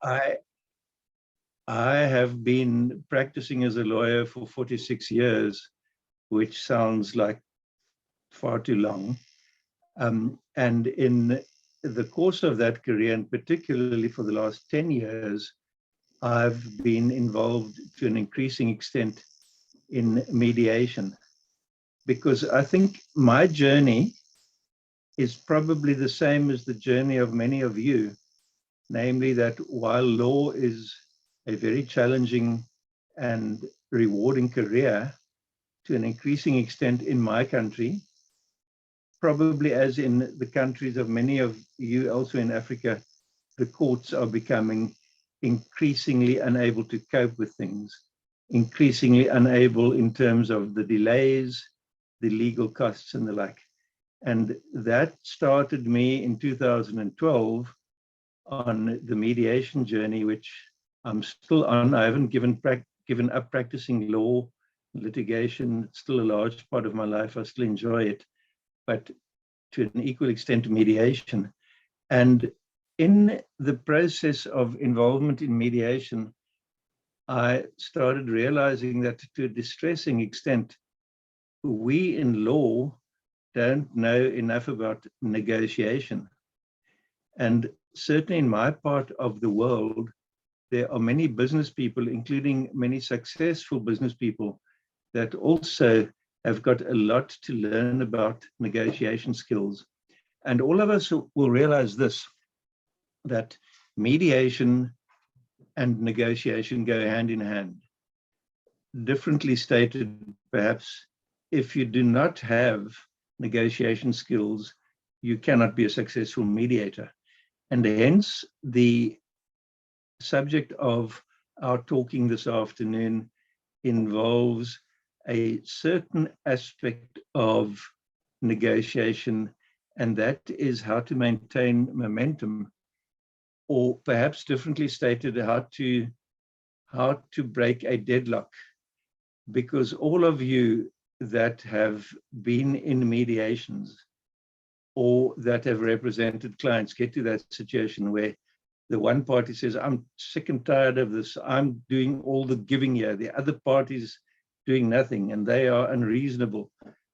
I I have been practicing as a lawyer for 46 years, which sounds like far too long. And in the course of that career, and particularly for the last 10 years, I've been involved to an increasing extent in mediation, because I think my journey is probably the same as the journey of many of you, namely that while law is a very challenging and rewarding career, to an increasing extent in my country, probably as in the countries of many of you also in Africa, the courts are becoming increasingly unable to cope with things, increasingly unable in terms of the delays, the legal costs and the like. And that started me in 2012 on the mediation journey, which I'm still on. I haven't given up practicing law, litigation. It's still a large part of my life. I still enjoy it, but to an equal extent, mediation. And in the process of involvement in mediation, I started realizing that to a distressing extent, we in law don't know enough about negotiation. And certainly in my part of the world, there are many business people, including many successful business people, that also have got a lot to learn about negotiation skills. And all of us will realize this, that mediation and negotiation go hand in hand. Differently stated, perhaps, if you do not have negotiation skills, you cannot be a successful mediator. And hence, the subject of our talking this afternoon involves a certain aspect of negotiation, and that is how to maintain momentum, or perhaps differently stated, how to break a deadlock. Because all of you that have been in mediations or that have represented clients get to that situation where the one party says, I'm sick and tired of this, I'm doing all the giving here, the other party's doing nothing, and they are unreasonable.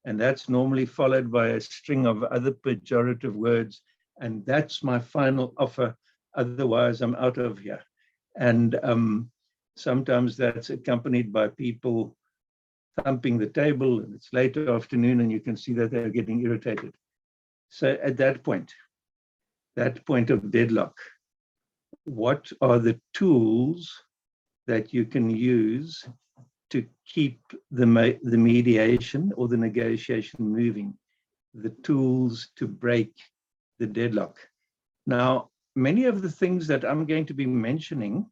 And that's normally followed by a string of other pejorative words, and that's my final offer, otherwise I'm out of here. And sometimes that's accompanied by people thumping the table, and it's late afternoon, and you can see that they're getting irritated. So at that point of deadlock, what are the tools that you can use to keep the mediation or the negotiation moving, the tools to break the deadlock? Now, many of the things that I'm going to be mentioning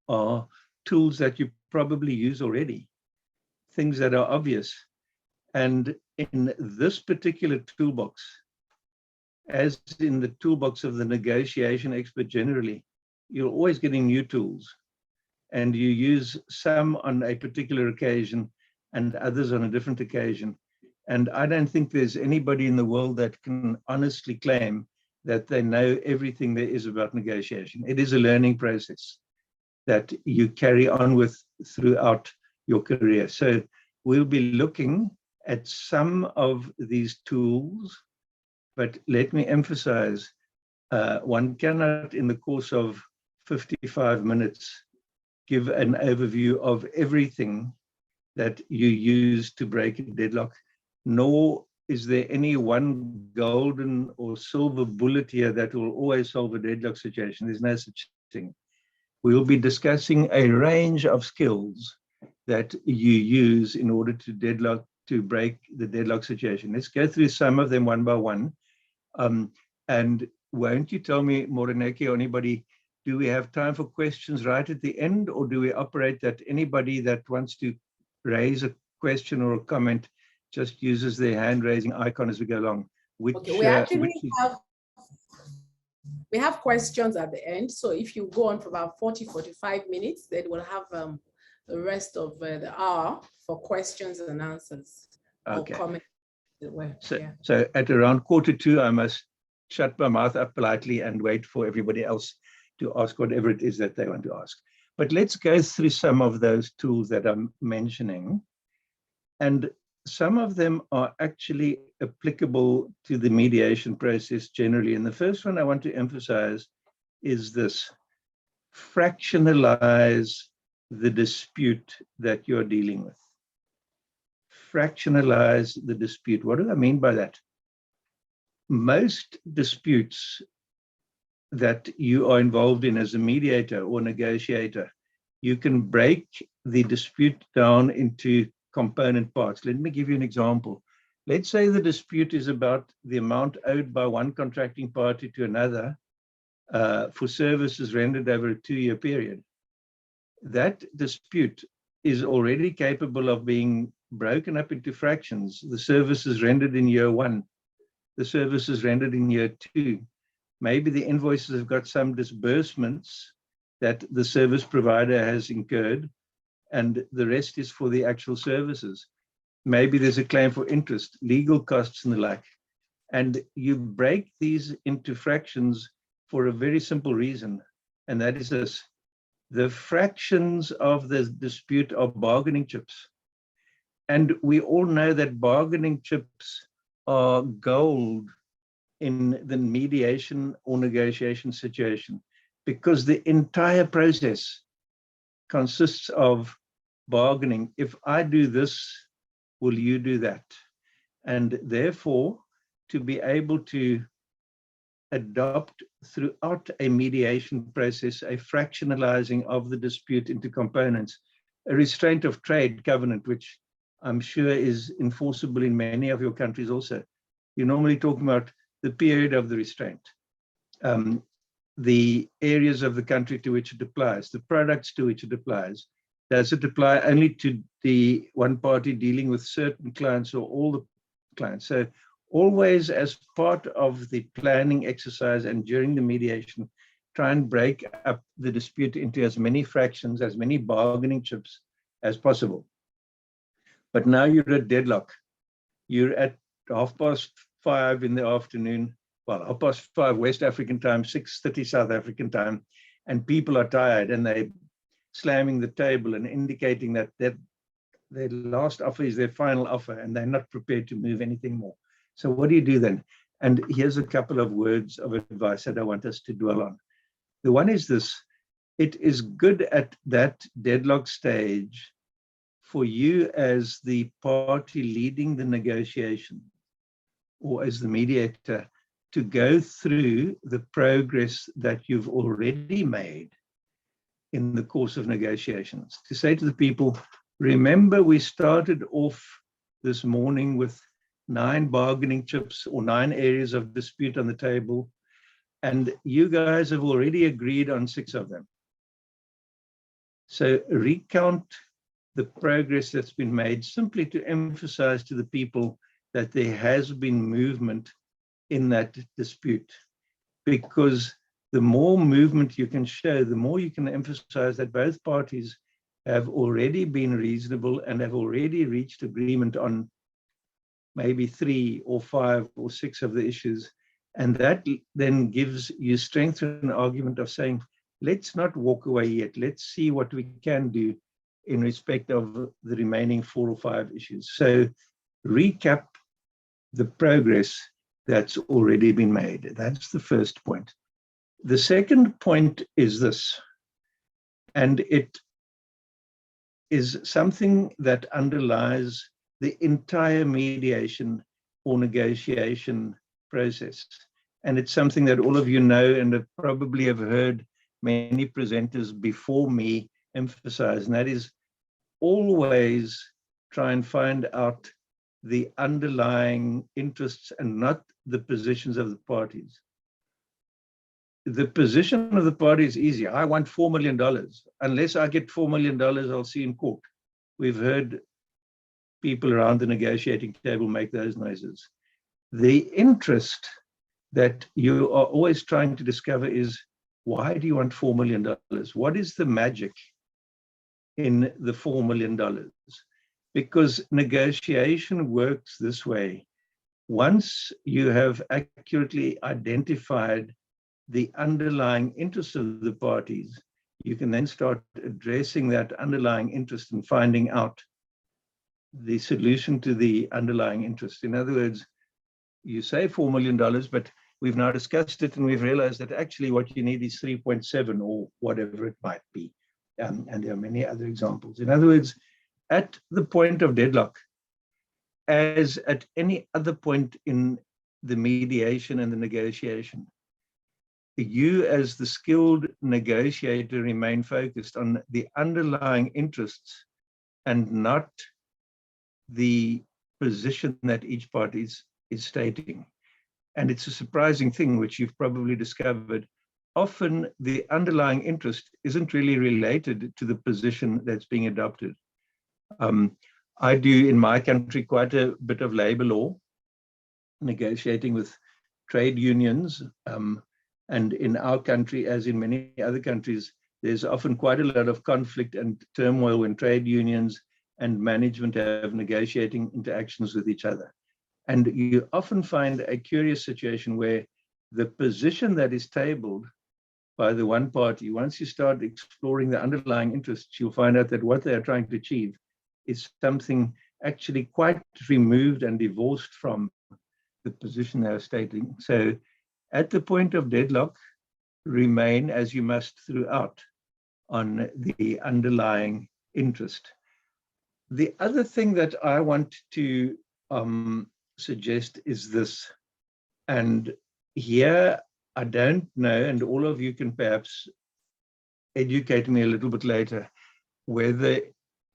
are tools that you probably use already, things that are obvious. And in this particular toolbox, as in the toolbox of the negotiation expert generally, you're always getting new tools, and you use some on a particular occasion and others on a different occasion. And I don't think there's anybody in the world that can honestly claim that they know everything there is about negotiation. It is a learning process that you carry on with throughout your career. So we'll be looking at some of these tools, but let me emphasize, one cannot, in the course of 55 minutes, give an overview of everything that you use to break a deadlock, nor is there any one golden or silver bullet here that will always solve a deadlock situation. There's no such thing. We will be discussing a range of skills that you use in order to break the deadlock situation. Let's go through some of them one by one. And won't you tell me, Moreneke or anybody, do we have time for questions right at the end, or do we operate that anybody that wants to raise a question or a comment just uses their hand raising icon as we go along? Okay, we have questions at the end. So if you go on for about 40-45 minutes, then we'll have the rest of the hour for questions and answers. Okay. Or comments. So at around 1:45, I must shut my mouth up politely and wait for everybody else to ask whatever it is that they want to ask. But let's go through some of those tools that I'm mentioning. And some of them are actually applicable to the mediation process generally. And the first one I want to emphasize is this: fractionalize the dispute that you're dealing with. Fractionalize the dispute. What do I mean by that? Most disputes that you are involved in as a mediator or negotiator, you can break the dispute down into component parts. Let me give you an example. Let's say the dispute is about the amount owed by one contracting party to another for services rendered over a 2-year period. That dispute is already capable of being broken up into fractions. The services rendered in year 1, the services rendered in year 2. Maybe the invoices have got some disbursements that the service provider has incurred, and the rest is for the actual services. Maybe there's a claim for interest, legal costs, and the like. And you break these into fractions for a very simple reason, and that is this: the fractions of the dispute are bargaining chips. And we all know that bargaining chips are gold in the mediation or negotiation situation, because the entire process consists of bargaining. If I do this, will you do that? And therefore, to be able to adopt throughout a mediation process a fractionalizing of the dispute into components, a restraint of trade covenant, which I'm sure is enforceable in many of your countries also. You're normally talking about the period of the restraint, the areas of the country to which it applies, the products to which it applies. Does it apply only to the one party dealing with certain clients or all the clients? So always, as part of the planning exercise and during the mediation, try and break up the dispute into as many fractions, as many bargaining chips as possible. But now you're at deadlock. You're at 5:30 in the afternoon, well, 5:30 West African time, 6:30 South African time, and people are tired and they're slamming the table and indicating that their last offer is their final offer and they're not prepared to move anything more. So what do you do then? And here's a couple of words of advice that I want us to dwell on. The one is this: it is good at that deadlock stage for you as the party leading the negotiation or as the mediator to go through the progress that you've already made in the course of negotiations. To say to the people, remember, we started off this morning with 9 bargaining chips or 9 areas of dispute on the table, and you guys have already agreed on 6 of them. So recount the progress that's been made, simply to emphasize to the people that there has been movement in that dispute. Because the more movement you can show, the more you can emphasize that both parties have already been reasonable and have already reached agreement on maybe 3 or 5 or 6 of the issues. And that then gives you strength to an argument of saying, let's not walk away yet. Let's see what we can do in respect of the remaining 4 or 5 issues. So recap the progress that's already been made. That's the first point. The second point is this, and it is something that underlies the entire mediation or negotiation process. And it's something that all of you know and have probably have heard many presenters before me emphasize, and that is always try and find out the underlying interests and not the positions of the parties. The position of the party is easy. I want $4 million. Unless I get $4 million, I'll see in court. We've heard people around the negotiating table make those noises. The interest that you are always trying to discover is, why do you want $4 million? What is the magic in the $4 million? Because negotiation works this way. Once you have accurately identified the underlying interests of the parties, you can then start addressing that underlying interest and finding out the solution to the underlying interest. In other words, you say $4 million, but we've now discussed it and we've realized that actually what you need is 3.7 or whatever it might be. And there are many other examples. In other words, at the point of deadlock, as at any other point in the mediation and the negotiation, you as the skilled negotiator remain focused on the underlying interests and not the position that each party is stating. And it's a surprising thing, which you've probably discovered. Often the underlying interest isn't really related to the position that's being adopted. I do in my country quite a bit of labor law, negotiating with trade unions. And in our country, as in many other countries, there's often quite a lot of conflict and turmoil when trade unions and management have negotiating interactions with each other. And you often find a curious situation where the position that is tabled by the one party, once you start exploring the underlying interests, you'll find out that what they are trying to achieve is something actually quite removed and divorced from the position they are stating. So at the point of deadlock, remain, as you must throughout, on the underlying interest. The other thing that I want to suggest is this, and here I don't know, and all of you can perhaps educate me a little bit later, whether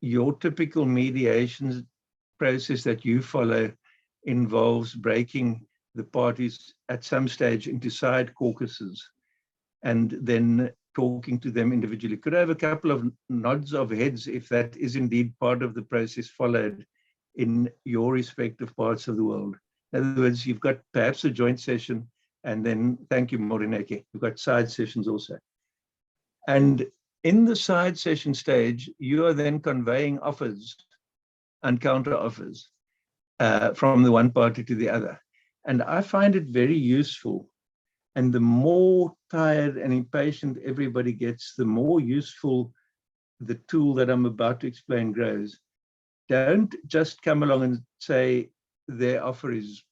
your typical mediation process that you follow involves breaking the parties at some stage into side caucuses and then talking to them individually. Could I have a couple of nods of heads if that is indeed part of the process followed in your respective parts of the world? In other words, you've got perhaps a joint session, and then, thank you, Morineke, you've got side sessions also. And in the side session stage, you are then conveying offers and counter offers from the one party to the other. And I find it very useful. And the more tired and impatient everybody gets, the more useful the tool that I'm about to explain grows. Don't just come along and say their offer is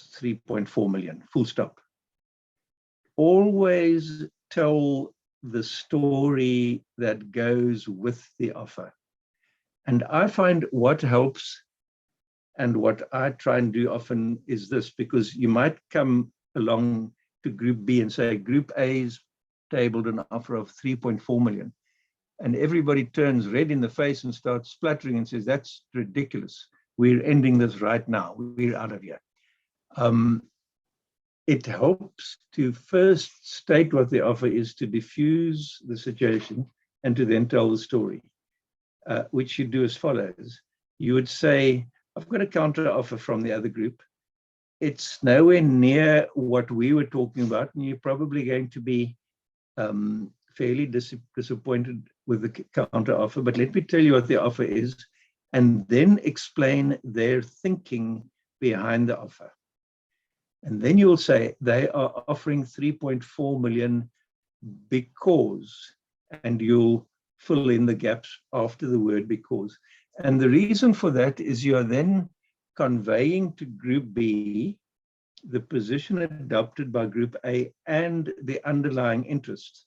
3.4 million, full stop. Always tell the story that goes with the offer. And I find what helps and what I try and do often is this, because you might come along to Group B and say Group A's tabled an offer of 3.4 million. And everybody turns red in the face and starts spluttering and says, that's ridiculous. We're ending this right now. We're out of here. It helps to first state what the offer is, to diffuse the situation, and to then tell the story, which you do as follows. You would say, I've got a counter offer from the other group. It's nowhere near what we were talking about, and you're probably going to be fairly disappointed with the counter offer, but let me tell you what the offer is, and then explain their thinking behind the offer. And then you'll say they are offering 3.4 million because, and you'll fill in the gaps after the word because. And the reason for that is you are then conveying to Group B the position adopted by Group A and the underlying interest.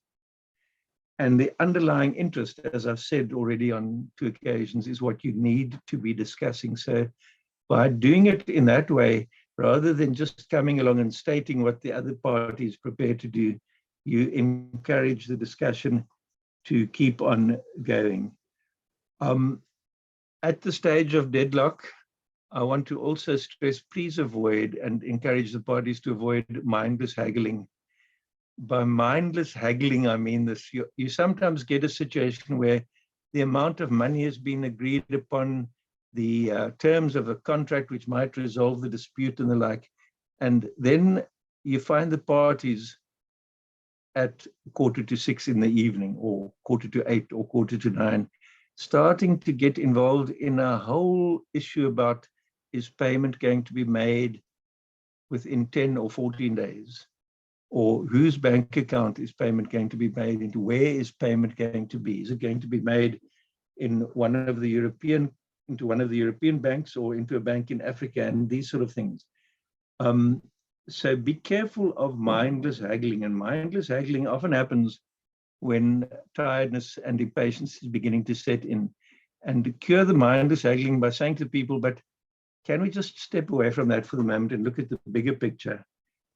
And the underlying interest, as I've said already on 2 occasions, is what you need to be discussing. So by doing it in that way, rather than just coming along and stating what the other party is prepared to do, you encourage the discussion to keep on going. At the stage of deadlock, I want to also stress, please avoid and encourage the parties to avoid mindless haggling. By mindless haggling, I mean this. You sometimes get a situation where the amount of money has been agreed upon, the terms of a contract which might resolve the dispute and the like. And then you find the parties at 6:15 in the evening, or 7:45, or 8:45, starting to get involved in a whole issue about, is payment going to be made within 10 or 14 days? or whose bank account is payment going to be made into? Where is payment going to be? Is it going to be made in one of the European banks, or into a bank in Africa, and these sort of things? So be careful of mindless haggling, and mindless haggling often happens when tiredness and impatience is beginning to set in. And to cure the mindless haggling by saying to people, but can we just step away from that for the moment and look at the bigger picture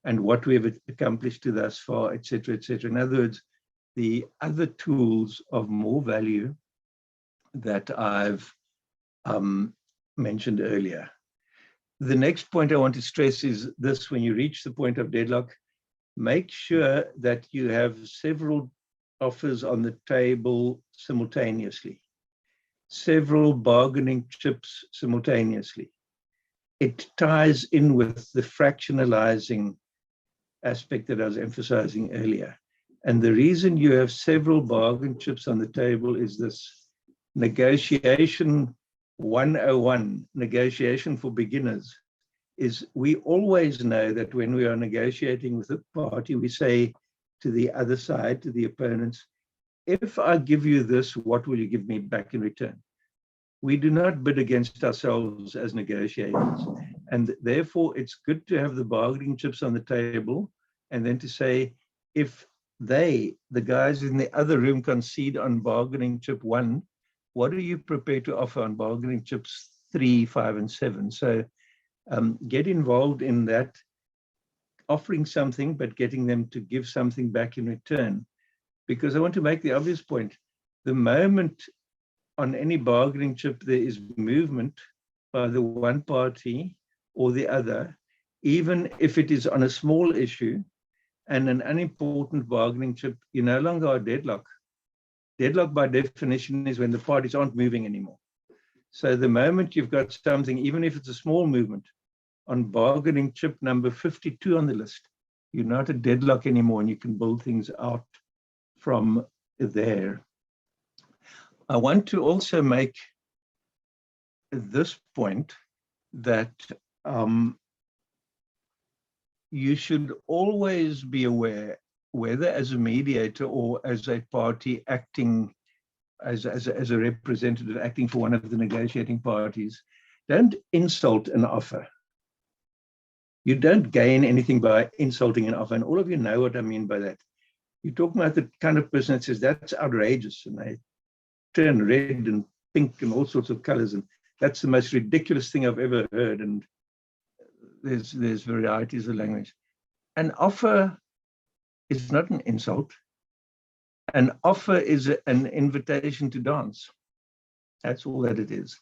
and what we have accomplished to thus far, et cetera, et cetera. In other words, the other tools of more value that I've mentioned earlier. The next point I want to stress is this: when you reach the point of deadlock, make sure that you have several offers on the table simultaneously, several bargaining chips simultaneously. It ties in with the fractionalizing aspect that I was emphasizing earlier. And the reason you have several bargain chips on the table is this: negotiation 101, negotiation for beginners, is we always know that when we are negotiating with a party, we say to the other side, to the opponents, if I give you this, what will you give me back in return? We do not bid against ourselves as negotiators. And therefore, it's good to have the bargaining chips on the table, and then to say, if the guys in the other room, concede on bargaining chip 1, what are you prepared to offer on bargaining chips 3, 5, and 7? So get involved in that, offering something, but getting them to give something back in return. Because I want to make the obvious point: the moment on any bargaining chip there is movement by the one party or the other, even if it is on a small issue and an unimportant bargaining chip, you no longer are deadlock. Deadlock by definition is when the parties aren't moving anymore. So the moment you've got something, even if it's a small movement, on bargaining chip number 52 on the list, you're not a deadlock anymore, and you can build things out from there. I want to also make this point that you should always be aware, whether as a mediator or as a party acting as a representative acting for one of the negotiating parties, don't insult an offer. You don't gain anything by insulting an offer, and all of you know what I mean by that. You're talking about the kind of person that says, that's outrageous, and they turn red and pink and all sorts of colors, and that's the most ridiculous thing I've ever heard. And there's varieties of language. An offer is not an insult. An offer is an invitation to dance. That's all that it is.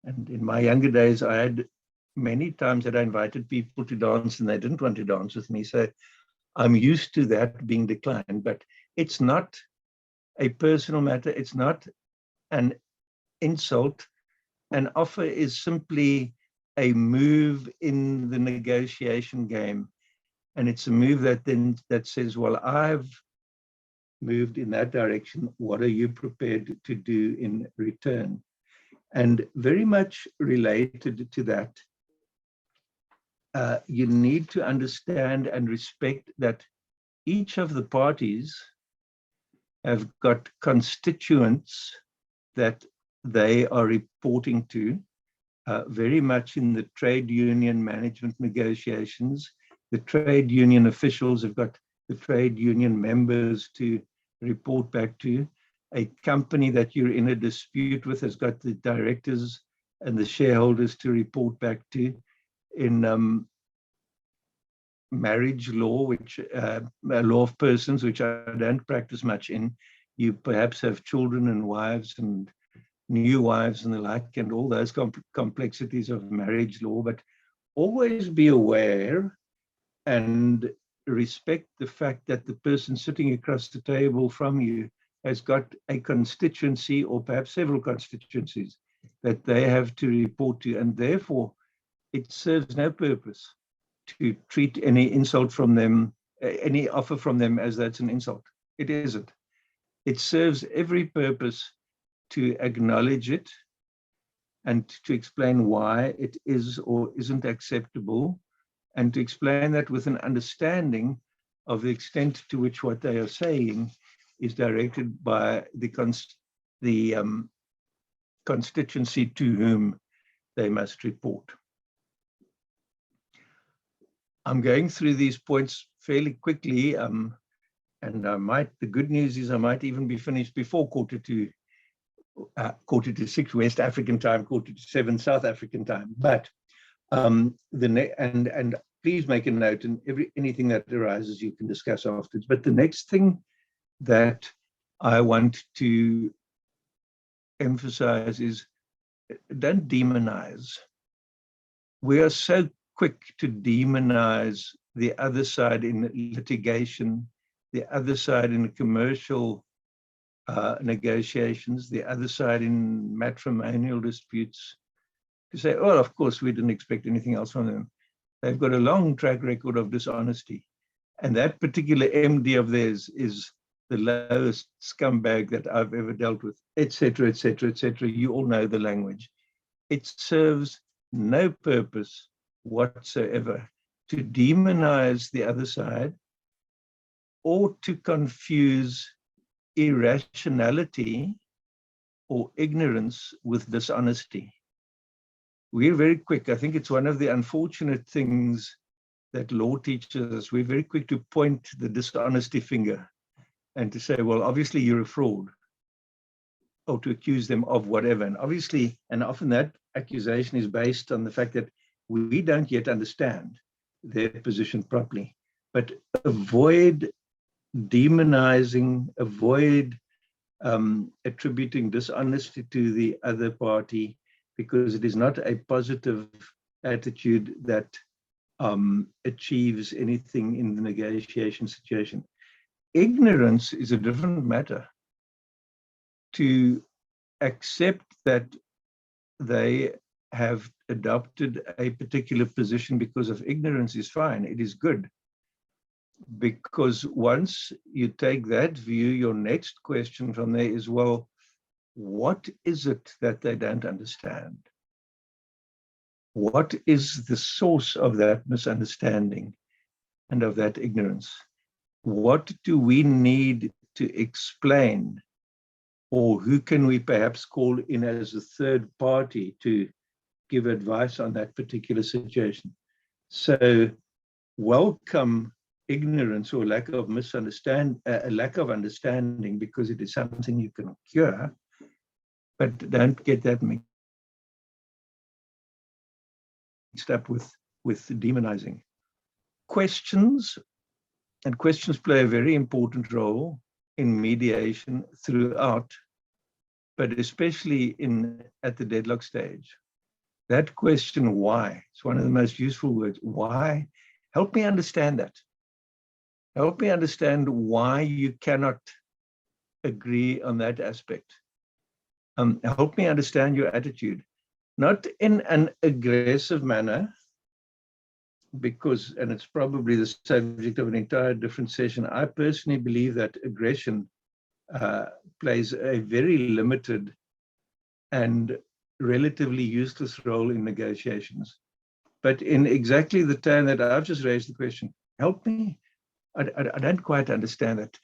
And in my younger days, I had many times that I invited people to dance and they didn't want to dance with me. So I'm used to that being declined, but it's not a personal matter. It's not an insult. An offer is simply a move in the negotiation game. And it's a move that says, well, I've moved in that direction. What are you prepared to do in return? And very much related to that, you need to understand and respect that each of the parties have got constituents that they are reporting to, very much in the trade union management negotiations. The trade union officials have got the trade union members to report back to. A company that you're in a dispute with has got the directors and the shareholders to report back to. In marriage law, which law of persons, which I don't practice much in, you perhaps have children and wives and new wives and the like, and all those complexities of marriage law. But always be aware and respect the fact that the person sitting across the table from you has got a constituency, or perhaps several constituencies, that they have to report to, and therefore it serves no purpose to treat any insult from them, any offer from them, as that's an insult. It isn't. It serves every purpose to acknowledge it and to explain why it is or isn't acceptable, and to explain that with an understanding of the extent to which what they are saying is directed by the constituency to whom they must report. I'm going through these points fairly quickly, and the good news is I might even be finished before quarter to 6 West African time, quarter to 7 South African time. But and please make a note, and anything that arises you can discuss afterwards. But the next thing that I want to emphasize is, don't demonize. We are so quick to demonize the other side in litigation, the other side in commercial negotiations, the other side in matrimonial disputes, to say, oh, of course, we didn't expect anything else from them. They've got a long track record of dishonesty. And that particular MD of theirs is the lowest scumbag that I've ever dealt with, etc., etc., etc. You all know the language. It serves no purpose whatsoever to demonize the other side or to confuse irrationality or ignorance with dishonesty. We're very quick. I think it's one of the unfortunate things that law teaches us. We're very quick to point the dishonesty finger and to say, well, obviously you're a fraud, or to accuse them of whatever. And obviously, and often that accusation is based on the fact that we don't yet understand their position properly. But avoid demonizing, avoid attributing dishonesty to the other party, because it is not a positive attitude that achieves anything in the negotiation situation. Ignorance is a different matter. To accept that they have adopted a particular position because of ignorance is fine. It is good. Because once you take that view, your next question from there is, well, what is it that they don't understand? What is the source of that misunderstanding and of that ignorance? What do we need to explain? Or who can we perhaps call in as a third party to give advice on that particular situation? So welcome ignorance or lack of understanding, because it is something you can cure, but don't get that mixed up with demonizing. Questions play a very important role in mediation throughout, but especially at the deadlock stage. That question, why, it's one of the most useful words. Why? Help me understand that. Help me understand why you cannot agree on that aspect. Help me understand your attitude, not in an aggressive manner, because, and it's probably the subject of an entire different session, I personally believe that aggression plays a very limited and relatively useless role in negotiations. But in exactly the time that I've just raised the question, help me, I don't quite understand that.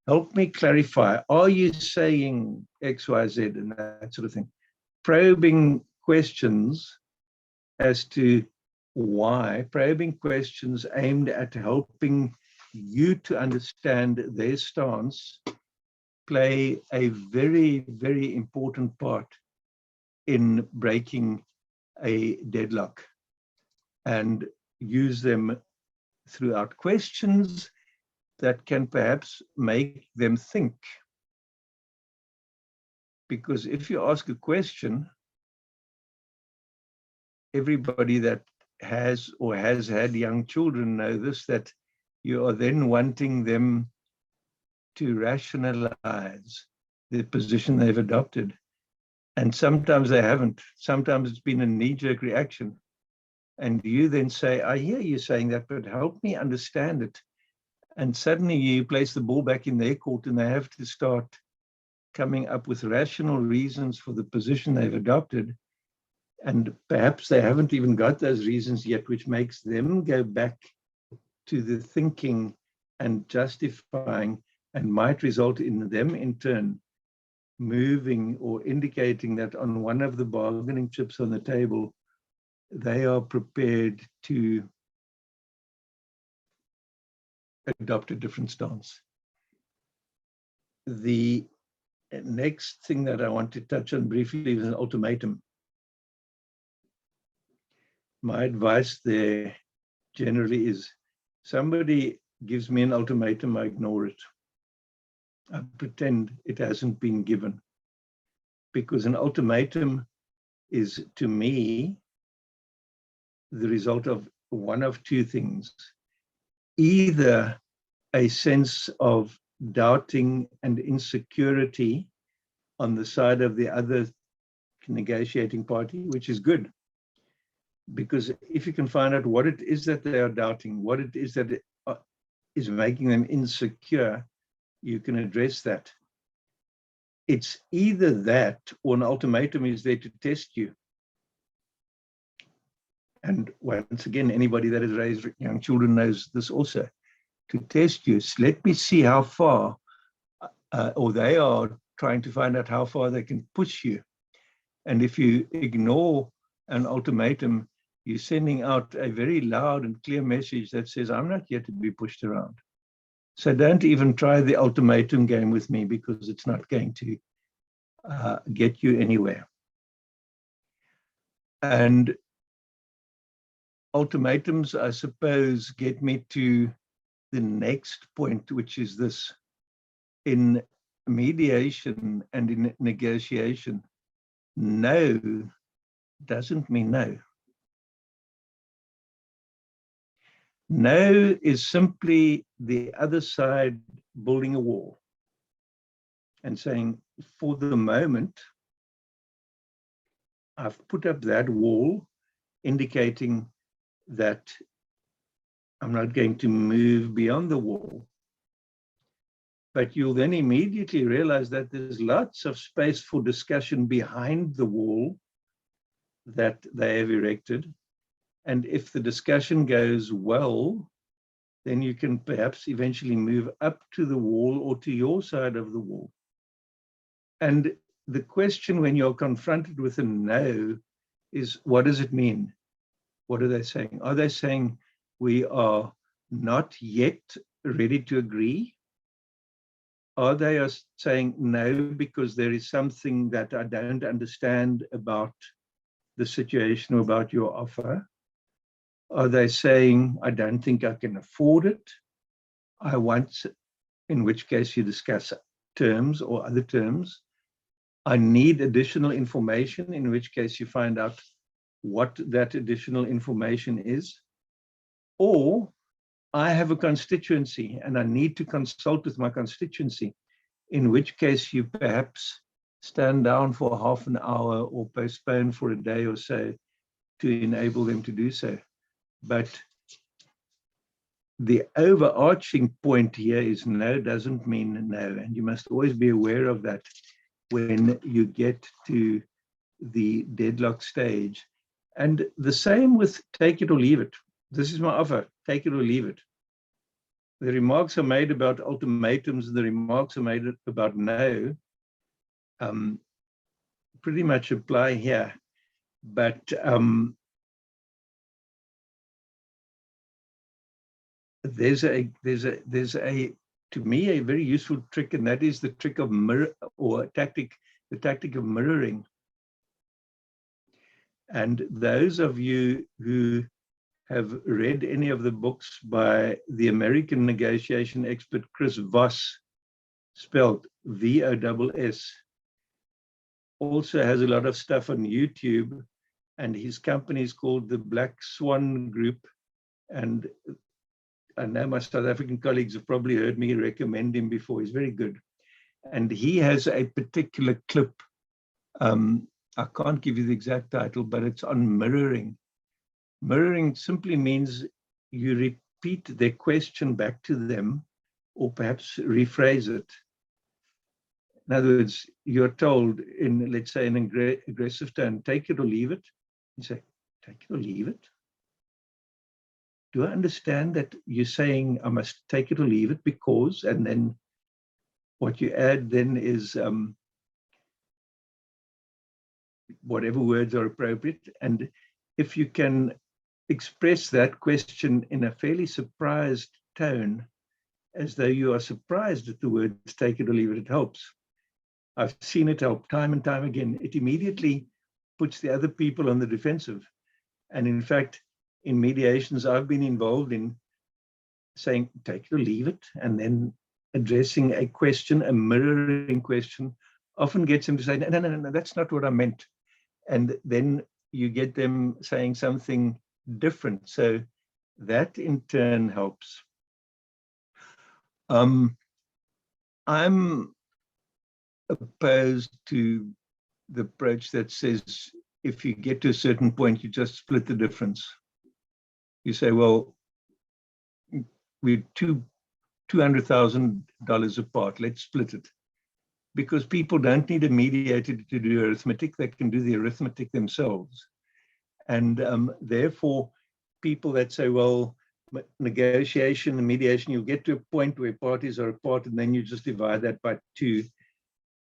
Help me clarify. Are you saying X, Y, Z, and that sort of thing? Probing questions as to why, probing questions aimed at helping you to understand their stance, play a very, very important part in breaking a deadlock, and use them throughout questions that can perhaps make them think. Because if you ask a question, everybody that has or has had young children know this, that you are then wanting them to rationalize the position they've adopted. And sometimes they haven't. Sometimes it's been a knee-jerk reaction. And you then say, I hear you saying that, but help me understand it. And suddenly you place the ball back in their court, and they have to start coming up with rational reasons for the position they've adopted. And perhaps they haven't even got those reasons yet, which makes them go back to the thinking and justifying, and might result in them in turn moving or indicating that on one of the bargaining chips on the table, they are prepared to adopt a different stance. The next thing that I want to touch on briefly is an ultimatum. My advice there generally is, somebody gives me an ultimatum, I ignore it. I pretend it hasn't been given. Because an ultimatum is, to me, the result of one of two things. Either a sense of doubting and insecurity on the side of the other negotiating party, which is good. Because if you can find out what it is that they are doubting, what it is that is making them insecure, you can address that. It's either that or an ultimatum is there to test you. And once again, anybody that has raised young children knows this also. To test you, let me see how far, or they are trying to find out how far they can push you. And if you ignore an ultimatum, you're sending out a very loud and clear message that says, I'm not here to be pushed around. So don't even try the ultimatum game with me, because it's not going to get you anywhere. And ultimatums, I suppose, get me to the next point, which is this. In mediation and in negotiation, no doesn't mean no. No is simply the other side building a wall and saying, for the moment, I've put up that wall, indicating that I'm not going to move beyond the wall. But you'll then immediately realize that there's lots of space for discussion behind the wall that they have erected. And if the discussion goes well, then you can perhaps eventually move up to the wall or to your side of the wall. And the question when you're confronted with a no is, what does it mean? What are they saying? Are they saying we are not yet ready to agree? Are they saying no because there is something that I don't understand about the situation or about your offer? Are they saying, I don't think I can afford it? I want, in which case you discuss terms or other terms. I need additional information, in which case you find out what that additional information is. Or I have a constituency and I need to consult with my constituency, in which case you perhaps stand down for half an hour or postpone for a day or so to enable them to do so. But the overarching point here is no doesn't mean no. And you must always be aware of that when you get to the deadlock stage. And the same with take it or leave it. This is my offer, take it or leave it. The remarks are made about ultimatums and the remarks are made about no, pretty much apply here. But there's a to me a very useful trick, and that is the trick of mirror, or tactic, the tactic of mirroring. And those of you who have read any of the books by the American negotiation expert Chris Voss, spelled V-O-S-S, also has a lot of stuff on YouTube, and his company is called the Black Swan Group. And I know my South African colleagues have probably heard me recommend him before. He's very good. And he has a particular clip. I can't give you the exact title, but it's on mirroring. Mirroring simply means you repeat their question back to them, or perhaps rephrase it. In other words, you're told in, let's say, an aggressive tone, take it or leave it. You say, take it or leave it. do I understand that you're saying I must take it or leave it because, and then what you add then is whatever words are appropriate. And if you can express that question in a fairly surprised tone, as though you are surprised at the words take it or leave it, it helps. I've seen it help time and time again. It immediately puts the other people on the defensive. And in fact, in mediations I've been involved in, saying take it or leave it, and then addressing a question, a mirroring question, often gets them to say, no, that's not what I meant. And then you get them saying something different. So that in turn helps. I'm opposed to the approach that says if you get to a certain point, you just split the difference. You say, well, we're $200,000 apart, let's split it. Because people don't need a mediator to do arithmetic, they can do the arithmetic themselves. And therefore, people that say, well, negotiation and mediation, you'll get to a point where parties are apart and then you just divide that by 2.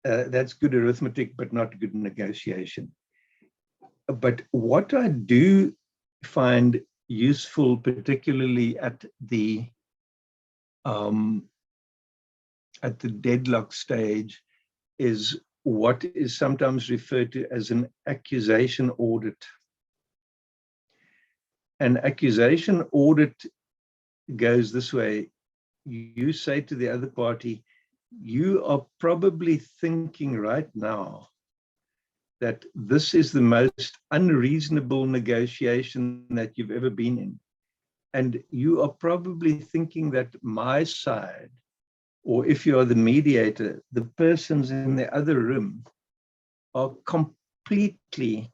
That's good arithmetic, but not good negotiation. But what I do find useful, particularly at the deadlock stage, is what is sometimes referred to as an accusation audit. An accusation audit goes this way. You say to the other party, you are probably thinking right now that this is the most unreasonable negotiation that you've ever been in. And you are probably thinking that my side, or if you are the mediator, the persons in the other room are completely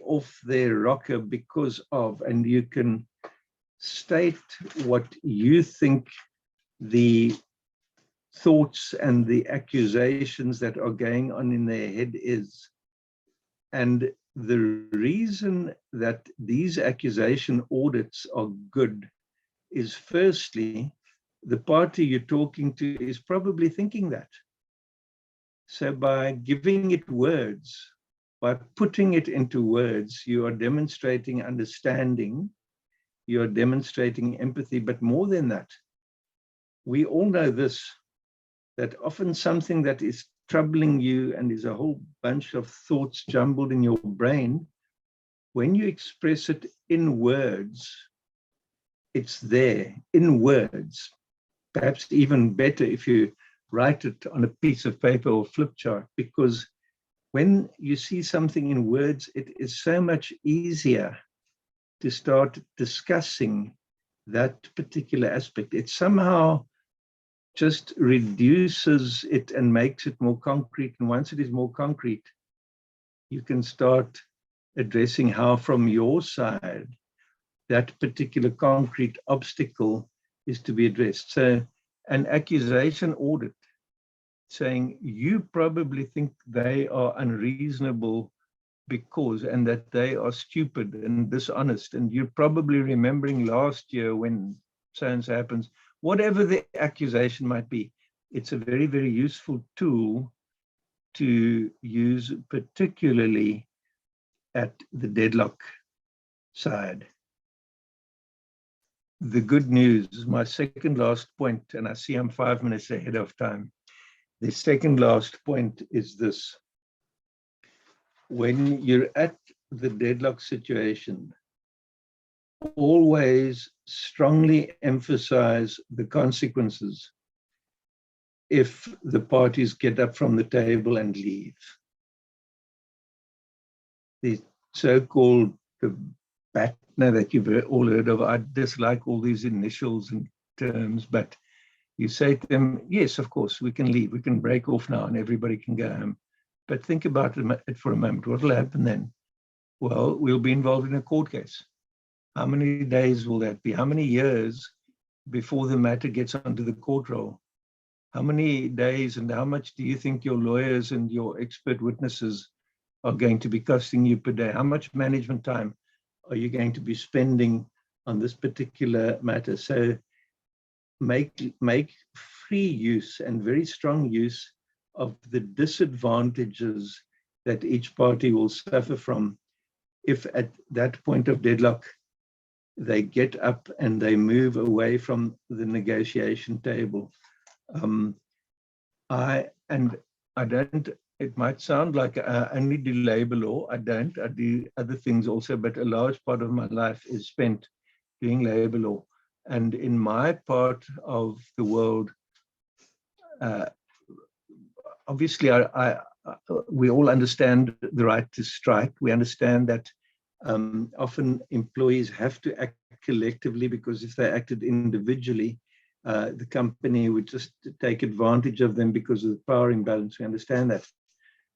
off their rocker because of, and you can state what you think the thoughts and the accusations that are going on in their head is. And the reason that these accusation audits are good is, firstly, the party you're talking to is probably thinking that. So by giving it words, by putting it into words, you are demonstrating understanding, you are demonstrating empathy, but more than that, we all know this, that often something that is troubling you and is a whole bunch of thoughts jumbled in your brain, when you express it in words, it's there in words. Perhaps even better if you write it on a piece of paper or flip chart, because when you see something in words, it is so much easier to start discussing that particular aspect. It somehow just reduces it and makes it more concrete. And once it is more concrete, you can start addressing how from your side that particular concrete obstacle is to be addressed. So an accusation audit saying you probably think they are unreasonable because, and that they are stupid and dishonest, and you're probably remembering last year when so-and-so happens, whatever the accusation might be, it's a very, very useful tool to use, particularly at the deadlock side. The good news, my second last point, and I see I'm 5 minutes ahead of time. The second last point is this. When you're at the deadlock situation, always strongly emphasize the consequences if the parties get up from the table and leave. The so-called BATNA that you've all heard of, I dislike all these initials and terms, but you say to them, yes, of course, we can leave, we can break off now and everybody can go home. But think about it for a moment. What will happen then? Well, we'll be involved in a court case. How many days will that be? How many years before the matter gets onto the court roll? How many days and how much do you think your lawyers and your expert witnesses are going to be costing you per day? How much management time are you going to be spending on this particular matter. So make free use and very strong use of the disadvantages that each party will suffer from if at that point of deadlock they get up and they move away from the negotiation table. I don't, it might sound like I only do labor law. I don't, I do other things also, but a large part of my life is spent doing labor law. And in my part of the world, obviously we all understand the right to strike. We understand that often employees have to act collectively, because if they acted individually, the company would just take advantage of them because of the power imbalance. We understand that.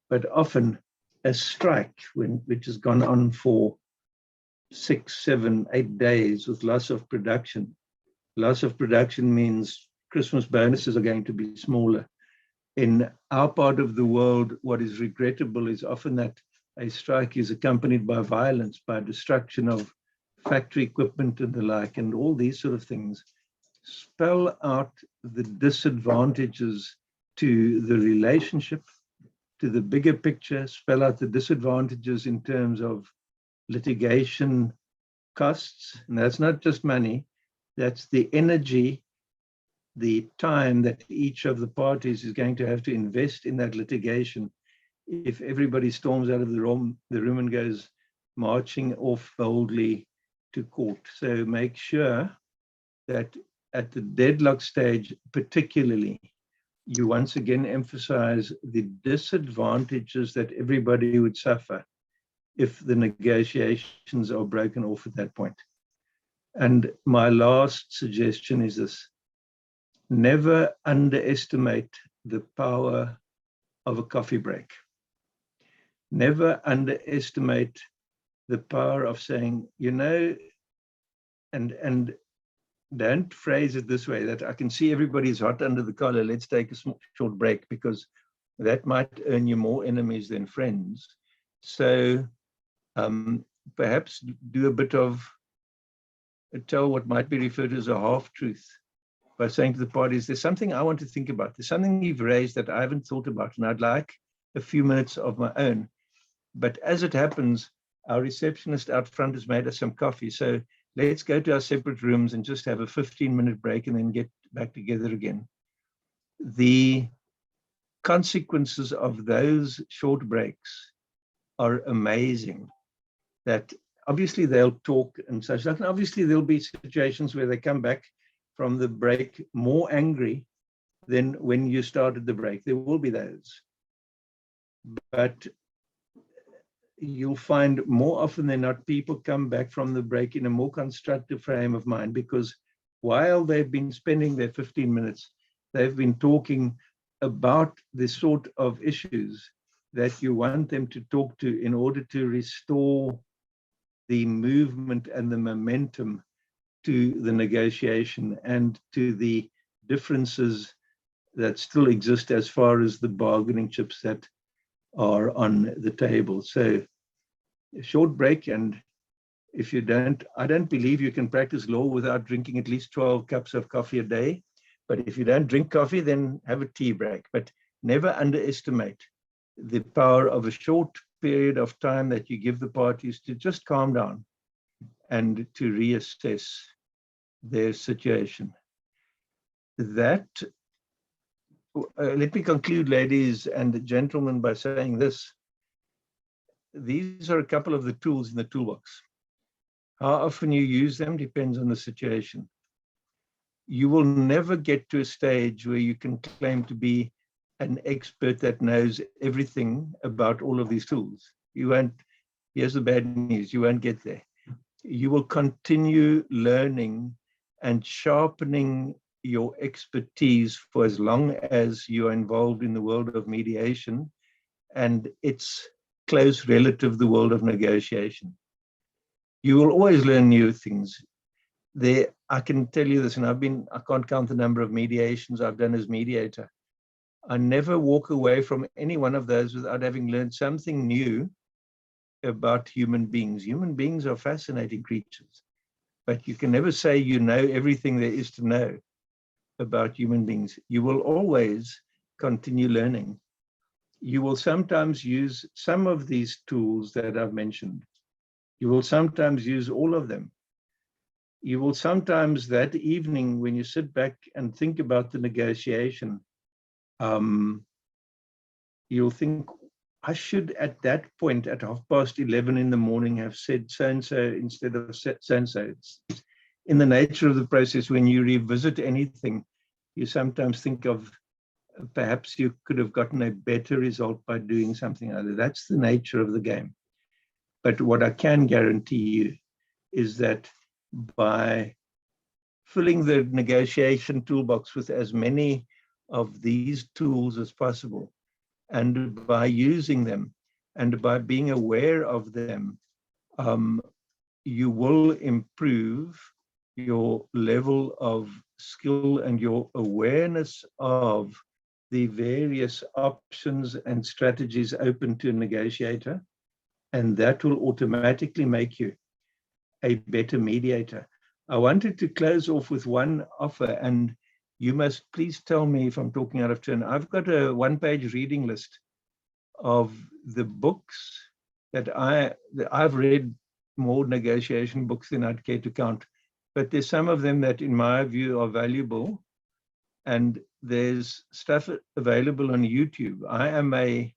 But often a strike, which has gone on for 6, 7, 8 days with loss of production. Loss of production means Christmas bonuses are going to be smaller. In our part of the world, what is regrettable is often that a strike is accompanied by violence, by destruction of factory equipment and the like, and all these sort of things. Spell out the disadvantages to the relationship, to the bigger picture, spell out the disadvantages in terms of litigation costs. And that's not just money, that's the energy, the time that each of the parties is going to have to invest in that litigation if everybody storms out of the room and goes marching off boldly to court. So make sure that at the deadlock stage, particularly, you once again emphasize the disadvantages that everybody would suffer if the negotiations are broken off at that point. And my last suggestion is this: never underestimate the power of a coffee break. Never underestimate the power of saying, you know, and don't phrase it this way, that I can see everybody's hot under the collar, let's take a short break, because that might earn you more enemies than friends. So perhaps do a bit of, tell what might be referred to as a half-truth, by saying to the parties, there's something I want to think about. There's something you've raised that I haven't thought about, and I'd like a few minutes of my own. But as it happens, our receptionist out front has made us some coffee. So let's go to our separate rooms and just have a 15-minute break and then get back together again. The consequences of those short breaks are amazing. That obviously they'll talk and such. And obviously there'll be situations where they come back from the break more angry than when you started the break. There will be those. But you'll find more often than not, people come back from the break in a more constructive frame of mind, because while they've been spending their 15 minutes, they've been talking about the sort of issues that you want them to talk to in order to restore the movement and the momentum to the negotiation and to the differences that still exist as far as the bargaining chips that are on the table. So a short break, and if you don't, I don't believe you can practice law without drinking at least 12 cups of coffee a day. But if you don't drink coffee, then have a tea break. But never underestimate the power of a short period of time that you give the parties to just calm down and to reassess their situation. That, let me conclude, ladies and gentlemen, by saying this. These are a couple of the tools in the toolbox. How often you use them depends on the situation. You will never get to a stage where you can claim to be an expert that knows everything about all of these tools. You won't. Here's the bad news: you won't get there. You will continue learning and sharpening your expertise for as long as you are involved in the world of mediation and its close relative, the world of negotiation. You will always learn new things. There, I can tell you this, and I can't count the number of mediations I've done as mediator. I never walk away from any one of those without having learned something new about human beings. Human beings are fascinating creatures. but you can never say you know everything there is to know about human beings. You will always continue learning. You will sometimes use some of these tools that I've mentioned. You will sometimes use all of them. You will sometimes that evening when you sit back and think about the negotiation, you'll think, I should at that point at 11:30 in the morning have said so-and-so instead of so-and-so. It's in the nature of the process, when you revisit anything, you sometimes think of perhaps you could have gotten a better result by doing something other. That's the nature of the game. But what I can guarantee you is that by filling the negotiation toolbox with as many of these tools as possible, and by using them and by being aware of them, you will improve your level of skill and your awareness of the various options and strategies open to a negotiator, and that will automatically make you a better mediator. I wanted to close off with one offer, and you must please tell me if I'm talking out of turn. I've got a one-page reading list of the books that I've read, more negotiation books than I'd care to count, but there's some of them that in my view are valuable, and there's stuff available on YouTube. I am a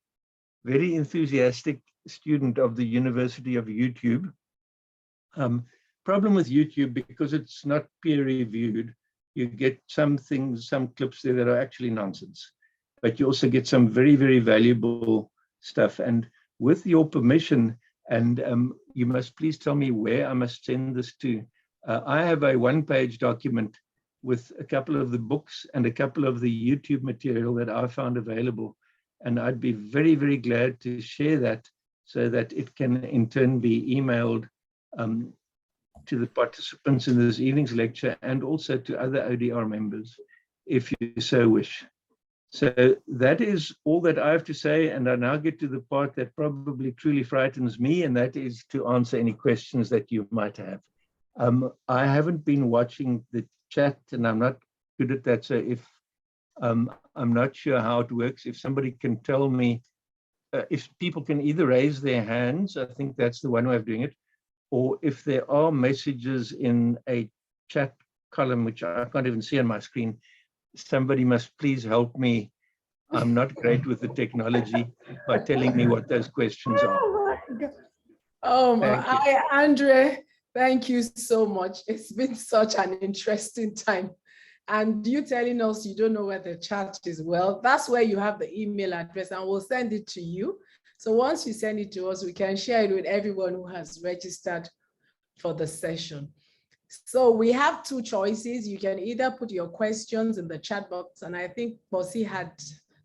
very enthusiastic student of the University of YouTube. Problem with YouTube, because it's not peer-reviewed, you get some things, some clips there that are actually nonsense, but you also get some very, very valuable stuff. And with your permission, and you must please tell me where I must send this to. I have a one-page document with a couple of the books and a couple of the YouTube material that I found available. And I'd be very, very glad to share that so that it can in turn be emailed to the participants in this evening's lecture and also to other ODR members, if you so wish. So that is all that I have to say, and I now get to the part that probably truly frightens me, and that is to answer any questions that you might have. I haven't been watching the chat, and I'm not good at that, so if I'm not sure how it works, if somebody can tell me, if people can either raise their hands, I think that's the one way of doing it, or if there are messages in a chat column, which I can't even see on my screen, somebody must please help me. I'm not great with the technology, by telling me what those questions are. Oh my God. Andre, thank you so much. It's been such an interesting time. And you telling us you don't know where the chat is, well, that's where you have the email address, and we'll send it to you. So once you send it to us, we can share it with everyone who has registered for the session. So we have two choices. You can either put your questions in the chat box, and I think Bossy had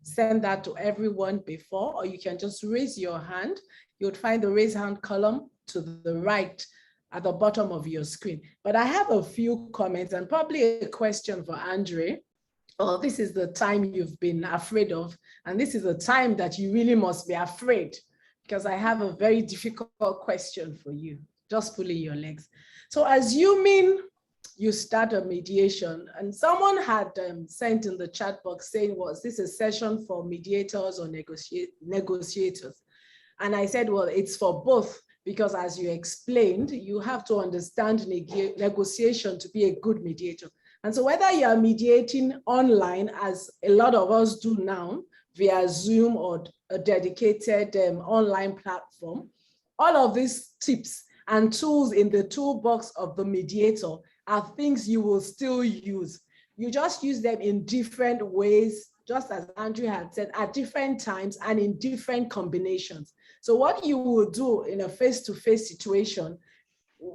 sent that to everyone before, or you can just raise your hand. You'll find the raise hand column to the right at the bottom of your screen. But I have a few comments and probably a question for Andre. Oh, this is the time you've been afraid of, and this is the time that you really must be afraid, because I have a very difficult question for you. Just pulling your legs. So assuming you start a mediation, and someone had sent in the chat box saying, was this a session for mediators or negotiators? And I said, well, it's for both, because as you explained, you have to understand negotiation to be a good mediator. And so whether you are mediating online, as a lot of us do now, via Zoom or a dedicated online platform, all of these tips and tools in the toolbox of the mediator are things you will still use. You just use them in different ways, just as Andrew had said, at different times and in different combinations. So what you will do in a face-to-face situation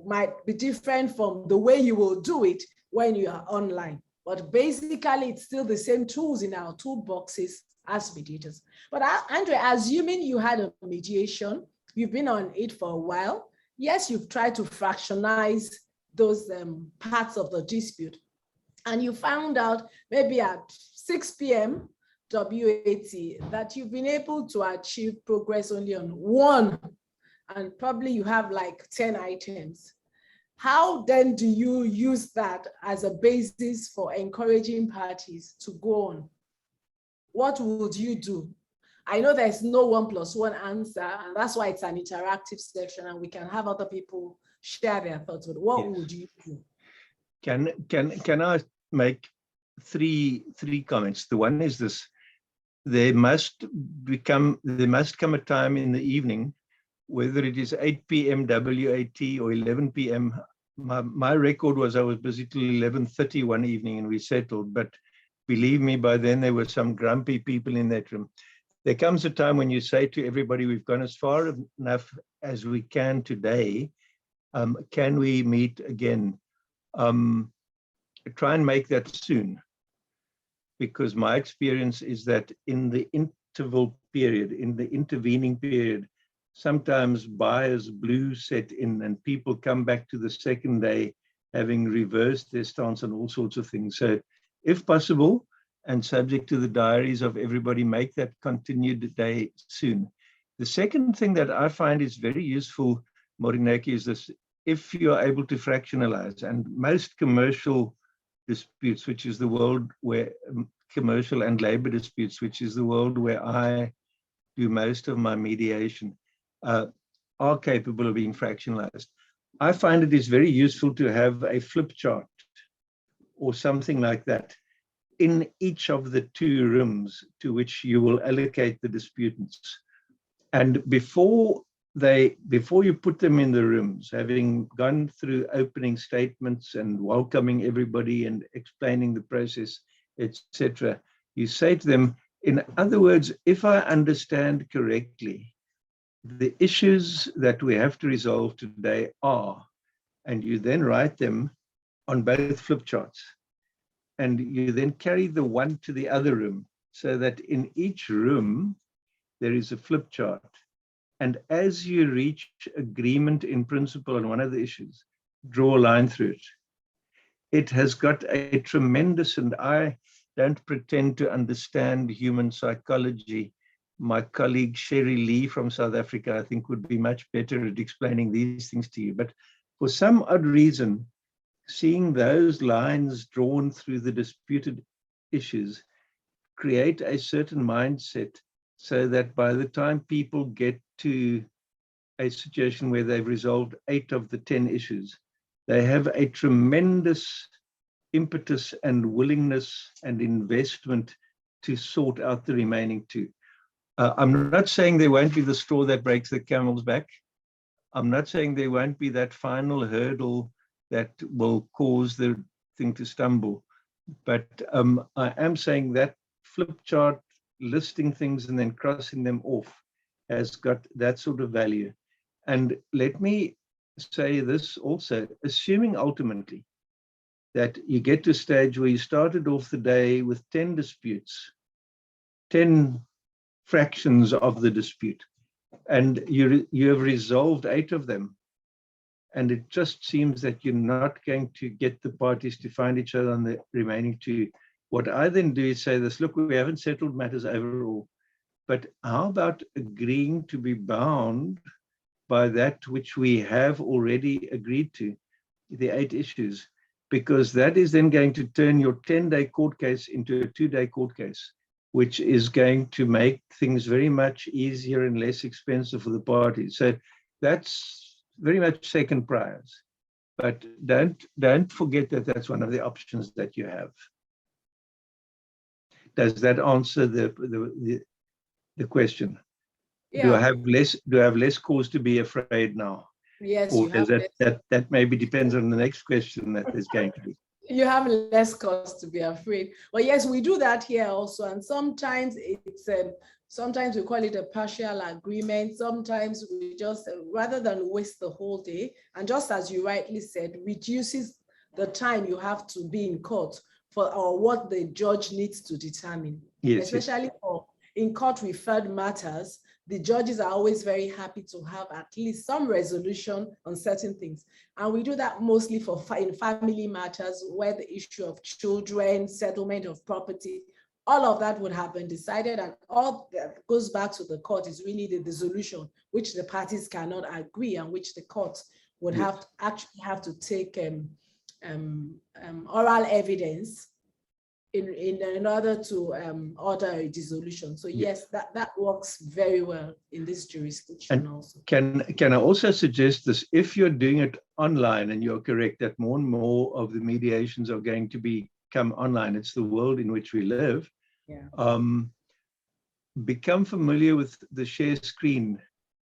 might be different from the way you will do it when you are online. But basically, it's still the same tools in our toolboxes as mediators. But Andre, assuming you had a mediation, you've been on it for a while, yes, you've tried to fractionalize those parts of the dispute, and you found out maybe at 6 p.m. WAT that you've been able to achieve progress only on one, and probably you have like 10 items. How then do you use that as a basis for encouraging parties to go on? What would you do? I know there's no 1+1 answer, and that's why it's an interactive section, and we can have other people share their thoughts. But what would you do? Can I make three comments? The one is this: there must come a time in the evening, whether it is 8 p.m. WAT or 11 p.m. My record was I was busy till 11:30 one evening and we settled. But believe me, by then there were some grumpy people in that room. There comes a time when you say to everybody, we've gone as far enough as we can today. Can we meet again? Try and make that soon. Because my experience is that in the interval period, in the intervening period, sometimes buyer's blue set in and people come back to the second day having reversed their stance on all sorts of things. So if possible, and subject to the diaries of everybody, make that continued day soon. The second thing that I find is very useful, Morinaki, is this: if you're able to fractionalize, and most commercial disputes, which is the world where commercial and labor disputes, which is the world where I do most of my mediation, are capable of being fractionalized. I find it is very useful to have a flip chart or something like that in each of the two rooms to which you will allocate the disputants. And before you put them in the rooms, having gone through opening statements and welcoming everybody and explaining the process, etc., you say to them, in other words, if I understand correctly, the issues that we have to resolve today are, and you then write them on both flip charts. And you then carry the one to the other room so that in each room, there is a flip chart. And as you reach agreement in principle on one of the issues, draw a line through it. It has got a tremendous, and I don't pretend to understand human psychology. My colleague Sherry Lee from South Africa, I think, would be much better at explaining these things to you. But for some odd reason, seeing those lines drawn through the disputed issues create a certain mindset so that by the time people get to a situation where they've resolved 8 of the 10 issues, they have a tremendous impetus and willingness and investment to sort out the remaining 2. I'm not saying there won't be the straw that breaks the camel's back. I'm not saying there won't be that final hurdle that will cause the thing to stumble. But I am saying that flip chart, listing things and then crossing them off, has got that sort of value. And let me say this also, assuming ultimately that you get to a stage where you started off the day with 10 disputes, 10 fractions of the dispute, and you have resolved 8 of them, and it just seems that you're not going to get the parties to find each other on the remaining 2. What I then do is say this: look, we haven't settled matters overall, but how about agreeing to be bound by that which we have already agreed to, the 8 issues, because that is then going to turn your 10-day court case into a 2-day court case, which is going to make things very much easier and less expensive for the parties. So that's very much second prize, but don't forget that that's one of the options that you have. Does that answer the question? Yeah. Do I have less cause to be afraid now? Yes. Or does that maybe depends on the next question that there's going to be. You have less cause to be afraid. Well, yes, we do that here also, and sometimes it's sometimes we call it a partial agreement. Sometimes we just, rather than waste the whole day, and just as you rightly said, reduces the time you have to be in court for or what the judge needs to determine. Yes, especially for in court referred matters. The judges are always very happy to have at least some resolution on certain things. And we do that mostly in family matters where the issue of children, settlement of property, all of that would have been decided, and all that goes back to the court is really the solution, which the parties cannot agree and which the court would have to actually have to take oral evidence in order to order a dissolution. So yes, that works very well in this jurisdiction. And also. Can I also suggest this? If you're doing it online, and you're correct that more and more of the mediations are going to become online. It's the world in which we live. Yeah. Become familiar with the share screen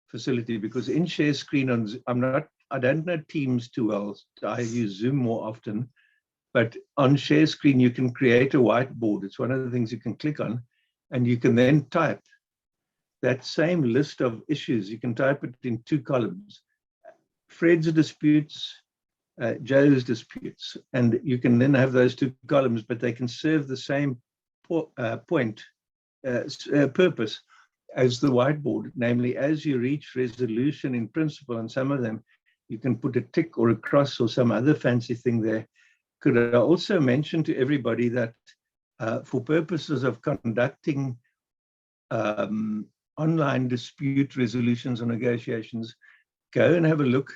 facility, because in share screen I don't know Teams too well. I use Zoom more often, but on share screen you can create a whiteboard. It's one of the things you can click on, and you can then type that same list of issues. You can type it in 2 columns: Fred's disputes, Joe's disputes, and you can then have those 2 columns, but they can serve the same purpose as the whiteboard. Namely, as you reach resolution in principle on some of them, you can put a tick or a cross or some other fancy thing there. Could I also mention to everybody that for purposes of conducting online dispute resolutions or negotiations, go and have a look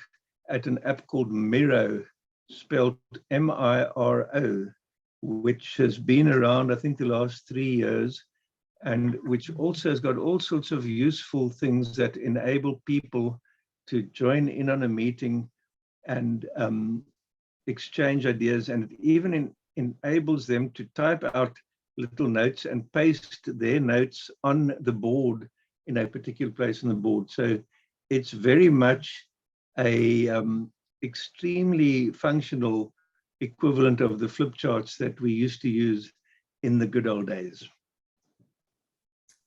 at an app called Miro, spelled M-I-R-O, which has been around, I think, the last 3 years, and which also has got all sorts of useful things that enable people to join in on a meeting and exchange ideas, and it even enables them to type out little notes and paste their notes on the board in a particular place on the board. So it's very much a extremely functional equivalent of the flip charts that we used to use in the good old days.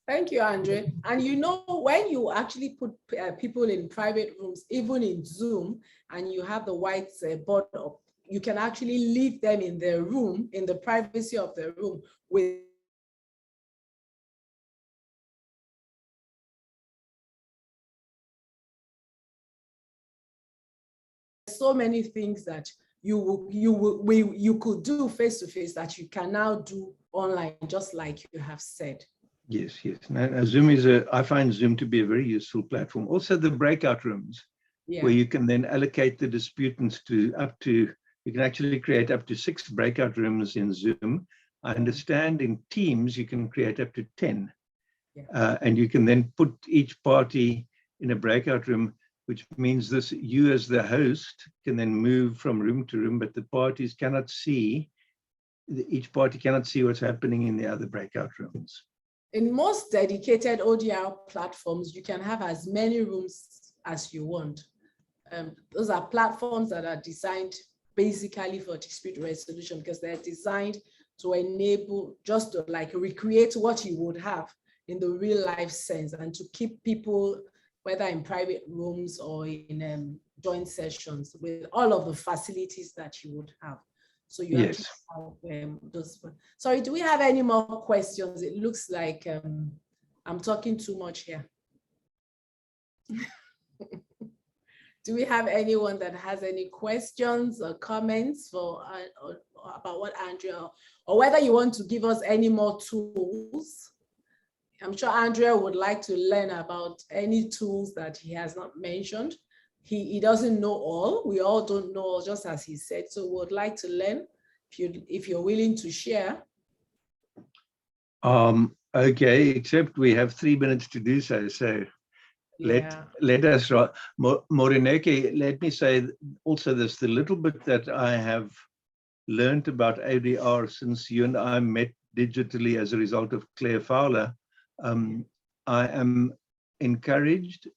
Thank you, Andre. And you know, when you actually put people in private rooms, even in Zoom, and you have the white board up, you can actually leave them in their room, in the privacy of their room, with so many things that you could do face to face that you can now do online, just like you have said. Yes. Now, Zoom I find Zoom to be a very useful platform. Also, the breakout rooms, where you can then allocate the disputants to you can actually create up to 6 breakout rooms in Zoom. I understand in Teams you can create up to 10. And you can then put each party in a breakout room, which means you as the host can then move from room to room, but the parties cannot see, each party cannot see what's happening in the other breakout rooms. In most dedicated ODR platforms, you can have as many rooms as you want. Those are platforms that are designed basically for dispute resolution, because they're designed to enable just to like recreate what you would have in the real life sense, and to keep people, whether in private rooms or in joint sessions, with all of the facilities that you would have. So you have those. Sorry, do we have any more questions? It looks like I'm talking too much here. Do we have anyone that has any questions or comments for about what Andrea, or whether you want to give us any more tools? I'm sure Andrea would like to learn about any tools that he has not mentioned. He doesn't know all. We all don't know all, just as he said. So we would like to learn, if you're willing to share. Okay, except we have 3 minutes to do so. So let us, Morineke, let me say also this, the little bit that I have learned about ADR since you and I met digitally as a result of Claire Fowler, I am encouraged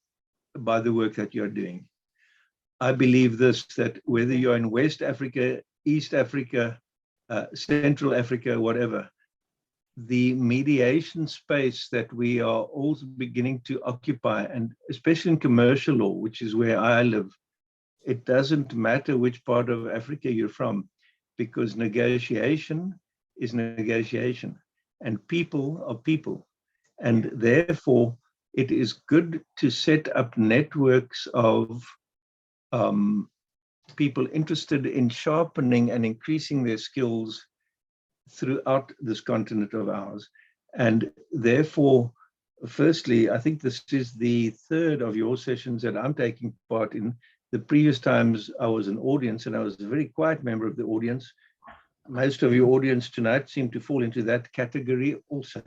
by the work that you're doing. I believe this, that whether you're in West Africa, East Africa, Central Africa, whatever, the mediation space that we are all beginning to occupy, and especially in commercial law, which is where I live, it doesn't matter which part of Africa you're from, because negotiation is negotiation, and people are people. And therefore, it is good to set up networks of people interested in sharpening and increasing their skills throughout this continent of ours. And therefore, firstly, I think this is the 3rd of your sessions that I'm taking part in. the previous times I was an audience, and I was a very quiet member of the audience. Most of your audience tonight seem to fall into that category also.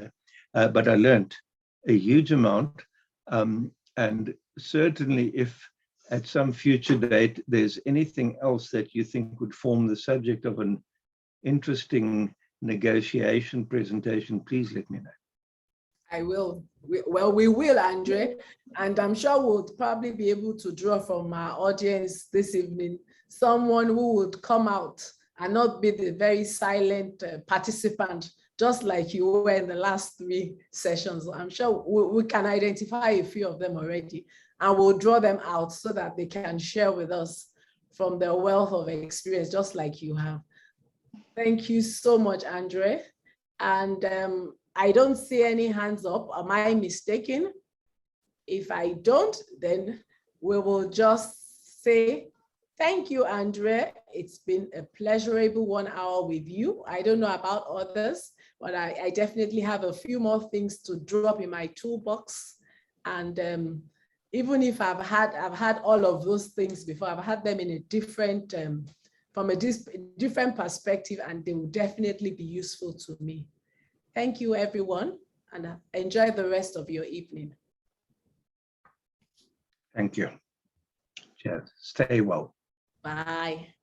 But I learned a huge amount. And certainly if at some future date there's anything else that you think would form the subject of an interesting negotiation presentation, please let me know. I will. We will, Andre. And I'm sure we'll probably be able to draw from our audience this evening someone who would come out and not be the very silent participant, just like you were in the last 3 sessions. I'm sure we can identify a few of them already, and we'll draw them out so that they can share with us from their wealth of experience, just like you have. Thank you so much, Andre. And I don't see any hands up. Am I mistaken? If I don't, then we will just say, thank you, Andre. It's been a pleasurable 1 hour with you. I don't know about others, but I definitely have a few more things to drop in my toolbox. And even if I've had all of those things before, I've had them in a different, from a different perspective, and they will definitely be useful to me. Thank you, everyone, and enjoy the rest of your evening. Thank you. Cheers. Stay well. Bye.